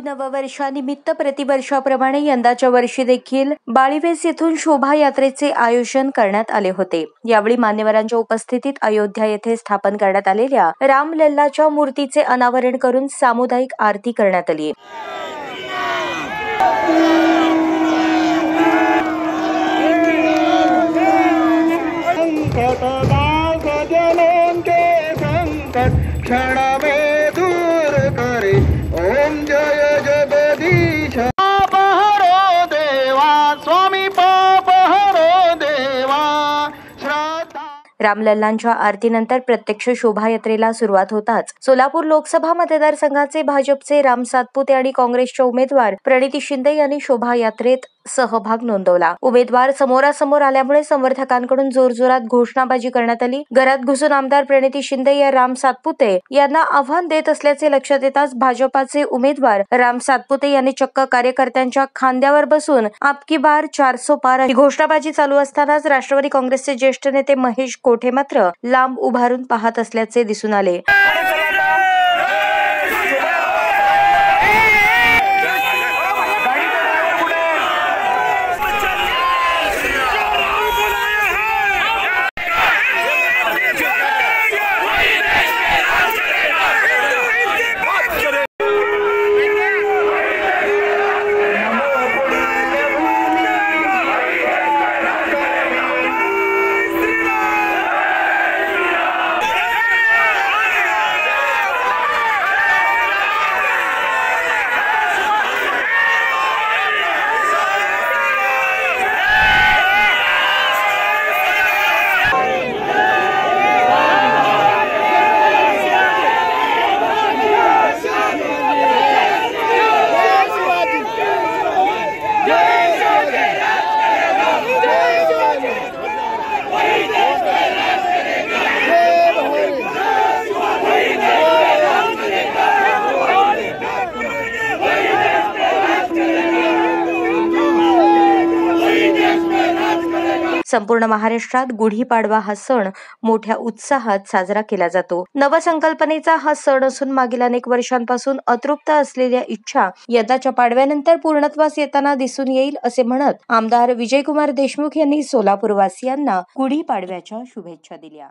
नववर्षानिमित्त प्रतिवर्षाप्रमाणे यंदाच्या वर्षी देखील बाळीवेस येथून शोभायात्रेचे आयोजन करण्यात आले होते। यावेळी मान्यवरांच्या उपस्थितीत अयोध्या येथे स्थापन करण्यात आलेल्या रामलल्लाच्या मूर्तीचे अनावरण करून सामुदायिक आरती करण्यात आली। क्षण में दूर करे ओम जय जगदीश पाप हरो देवा स्वामी पाप हरो देवा श्रद्धा। रामलल्लांच्या आरतीनंतर प्रत्यक्ष शोभायात्रेला सुरुवात होताच सोलापूर लोकसभा मतदारसंघाचे भाजपचे राम सातपुते आणि काँग्रेसच्या उमेदवार प्रणिती शिंदे यांनी शोभायात्रेत सहभाग नोंदवला। उमेदवार समोरासमोर आल्यामुळे समर्थकांकडून जोरजोरात घोषणाबाजी करण्यात आली। घरात घुसून आमदार प्रणिती शिंदे या राम सातपुते यांना आव्हान देत असल्याचे लक्षात येताच भाजपाचे उमेदवार राम सातपुते यांनी चक्क कार्यकर्त्यांच्या खांद्यावर बसून आपकी बार 400 पार ही घोषणाबाजी चालू असतानाच राष्ट्रवादी काँग्रेसचे ज्येष्ठ नेते महेश कोठे मात्र लांब उभारून पाहत असल्याचे दिसून आले। संपूर्ण महाराष्ट्रात गुढीपाडवा हा सण मोठ्या उत्साहात साजरा केला जातो। नवसंकल्पनेचा हा सण असून मागील अनेक वर्षांपासून अतृप्त असलेल्या इच्छा यंदाच्या पाडव्यानंतर पूर्णत्वास येताना दिसून येईल असे म्हणत आमदार विजयकुमार देशमुख यांनी सोलापूरवासियांना गुढीपाडव्याच्या शुभेच्छा दिल्या।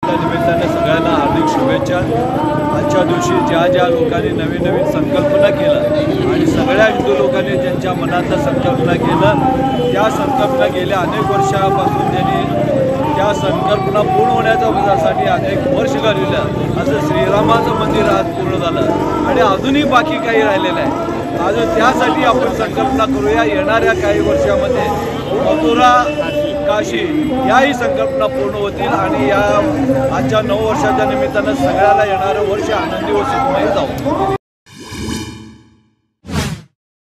निमित्ताने सगळ्यांना हार्दिक शुभेच्छा। आजच्या दिवशी ज्या लोकांनी नवीन संकल्पना केला आणि सगळ्या हिंदू लोकांनी ज्यांच्या मनातलं संकल्पना केलं त्या संकल्पना गेल्या अनेक वर्षापासून त्यांनी त्या संकल्पना पूर्ण होण्यासाठी अनेक वर्ष घालवलं। असं श्रीरामाचं मंदिर आज पूर्ण झालं आणि अजूनही बाकी काही राहिलेलं आहे। अजून त्यासाठी आपण संकल्पना करूया येणाऱ्या काही वर्षामध्ये मथुरा काशी याही संकल्पना पूर्ण होतील आणि या आजच्या 9 वर्षाच्या निमित्तानं सगळ्याला येणारं वर्ष आनंदी व सुखमय जाऊ।